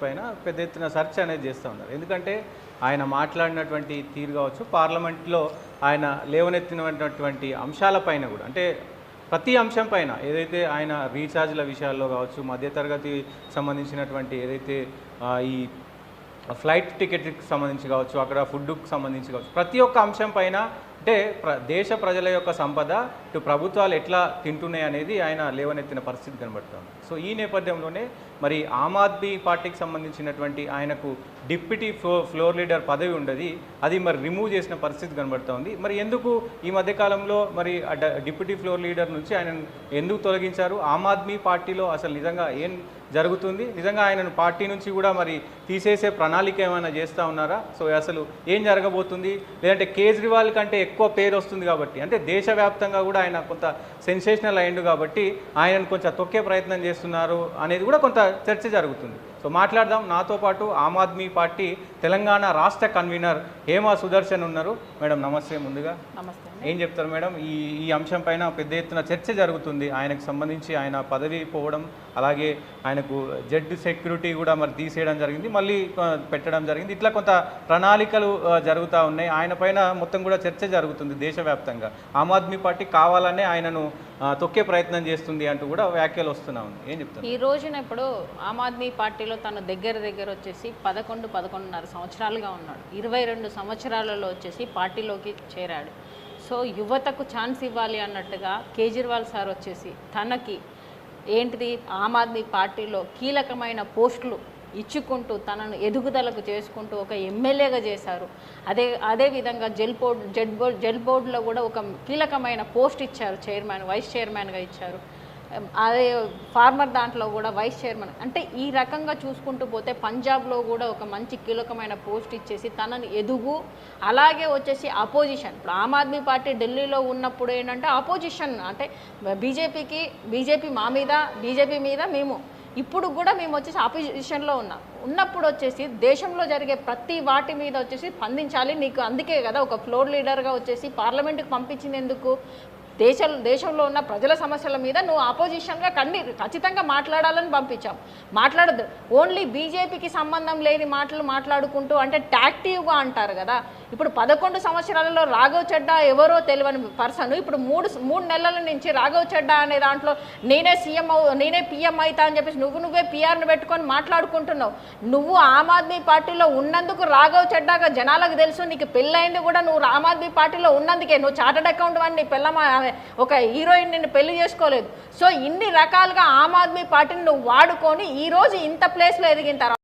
పైన పెద్ద ఎత్తున సెర్చ్ అనేది చేస్తూ ఉన్నారు. ఎందుకంటే ఆయన మాట్లాడినటువంటి తీరు కావచ్చు, పార్లమెంట్లో ఆయన లేవనెత్తినటువంటి అంశాలపైన కూడా, అంటే ప్రతి అంశం పైన ఏదైతే ఆయన రీఛార్జ్ల విషయాల్లో కావచ్చు, మధ్యతరగతి సంబంధించినటువంటి ఏదైతే ఈ ఫ్లైట్ టికెట్కి సంబంధించి కావచ్చు, అక్కడ ఫుడ్కి సంబంధించి కావచ్చు, ప్రతి ఒక్క అంశం పైన అంటే దేశ ప్రజల యొక్క సంపద ఇటు ప్రభుత్వాలు ఎట్లా తింటున్నాయి అనేది ఆయన లేవనెత్తిన పరిస్థితి కనబడుతుంది. సో ఈ నేపథ్యంలోనే మరి ఆమ్ ఆద్మీ పార్టీకి సంబంధించినటువంటి ఆయనకు డిప్యూటీ ఫ్లోర్ లీడర్ పదవి ఉండదు, అది మరి రిమూవ్ చేసిన పరిస్థితి కనబడుతోంది. మరి ఎందుకు ఈ మధ్యకాలంలో మరి డిప్యూటీ ఫ్లోర్ లీడర్ నుంచి ఆయన ఎందుకు తొలగించారు? ఆమ్ ఆద్మీ పార్టీలో అసలు నిజంగా ఏం జరుగుతుంది? నిజంగా ఆయనను పార్టీ నుంచి కూడా మరి తీసేసే ప్రణాళిక ఏమైనా చేస్తూ ఉన్నారా? సో అసలు ఏం జరగబోతుంది? లేదంటే కేజ్రీవాల్ కంటే ఎక్కువ పేరు వస్తుంది కాబట్టి, అంటే దేశవ్యాప్తంగా కూడా ఆయన కొంత సెన్సేషనల్ అయ్యిండు కాబట్టి ఆయనను కొంచెం తొక్కే ప్రయత్నం చేస్తున్నారు అనేది కూడా కొంత చర్చ జరుగుతుంది. సో మాట్లాడదాం. నాతో పాటు ఆమ్ ఆద్మీ పార్టీ తెలంగాణ రాష్ట్ర కన్వీనర్ హేమా సుదర్శన్ ఉన్నారు. మేడం నమస్తే. ముందుగా నమస్తే. ఏం చెప్తారు మేడం? ఈ అంశం పైన పెద్ద ఎత్తున చర్చ జరుగుతుంది. ఆయనకు సంబంధించి ఆయన పదవి పోవడం, అలాగే ఆయనకు జెడ్ సెక్యూరిటీ కూడా మరి తీసేయడం జరిగింది, మళ్ళీ పెట్టడం జరిగింది. ఇట్లా కొంత ప్రణాళికలు జరుగుతూ ఉన్నాయి. ఆయన పైన మొత్తం కూడా చర్చ జరుగుతుంది దేశవ్యాప్తంగా. ఆమ్ ఆద్మీ పార్టీ కావాలనే ఆయనను తొక్కే ప్రయత్నం చేస్తుంది అంటూ కూడా వ్యాఖ్యలు వస్తున్నా ఉంది. ఏం చెప్తారు? ఈ రోజున ఇప్పుడు ఆమ్ ఆద్మీ పార్టీలో తను దగ్గర వచ్చేసి 11-11.5 సంవత్సరాలుగా ఉన్నాడు. 22 సంవత్సరాలలో వచ్చేసి పార్టీలోకి చేరాడు. సో యువతకు ఛాన్స్ ఇవ్వాలి అన్నట్టుగా కేజ్రీవాల్ సార్ వచ్చేసి తనకి ఏంటిది ఆమ్ ఆద్మీ పార్టీలో కీలకమైన పోస్టులు ఇచ్చుకుంటూ తనను ఎదుగుదలకు చేసుకుంటూ ఒక ఎమ్మెల్యేగా చేశారు. అదేవిధంగా జెడ్ బోర్డులో కూడా ఒక కీలకమైన పోస్ట్ ఇచ్చారు, చైర్మన్ వైస్ చైర్మన్గా ఇచ్చారు. అదే ఫార్మర్ దాంట్లో కూడా వైస్ చైర్మన్. అంటే ఈ రకంగా చూసుకుంటూ పోతే పంజాబ్లో కూడా ఒక మంచి కీలకమైన పోస్ట్ ఇచ్చేసి తనని ఎదుగు, అలాగే వచ్చేసి అపోజిషన్. ఇప్పుడు ఆమ్ ఆద్మీ పార్టీ ఢిల్లీలో ఉన్నప్పుడు ఏంటంటే అపోజిషన్, అంటే బీజేపీ మా మీద, బీజేపీ మీద మేము, ఇప్పుడు కూడా మేము వచ్చేసి ఆపోజిషన్లో ఉన్నప్పుడు వచ్చేసి దేశంలో జరిగే ప్రతి వాటి మీద వచ్చేసి స్పందించాలి. నీకు అందుకే కదా ఒక ఫ్లోర్ లీడర్గా వచ్చేసి పార్లమెంటుకు పంపించింది. ఎందుకు? దేశంలో ఉన్న ప్రజల సమస్యల మీద నువ్వు ఆపోజిషన్గా ఖచ్చితంగా మాట్లాడాలని పంపించాం. మాట్లాడద్దు, ఓన్లీ బీజేపీకి సంబంధం లేని మాటలు మాట్లాడుకుంటూ, అంటే టాక్టివ్గా అంటారు కదా. ఇప్పుడు 11 సంవత్సరాలలో రాఘవ్ చెడ్డా ఎవరో తెలియని పర్సన్ ఇప్పుడు మూడు నెలల నుంచి రాఘవ్ చెడ్డా అనే దాంట్లో నేనే పిఎం అవుతా అని చెప్పేసి నువ్వే పిఆర్ని పెట్టుకొని మాట్లాడుకుంటున్నావు. నువ్వు ఆమ్ ఆద్మీ పార్టీలో ఉన్నందుకు రాఘవ్ చెడ్డాగా జనాలకు తెలుసు. నీకు పెళ్ళైంది కూడా నువ్వు ఆమ్ ఆద్మీ పార్టీలో ఉన్నందుకే. నువ్వు చార్టర్డ్ అకౌంట్ వాడిని ఒక హీరోయిన్ నిన్ను పెళ్లి చేసుకోలేదు. సో ఇన్ని రకాలుగా ఆమ్ ఆద్మీ పార్టీని నువ్వు వాడుకొని ఈరోజు ఇంత ప్లేస్లో ఎదిగిన తర్వాత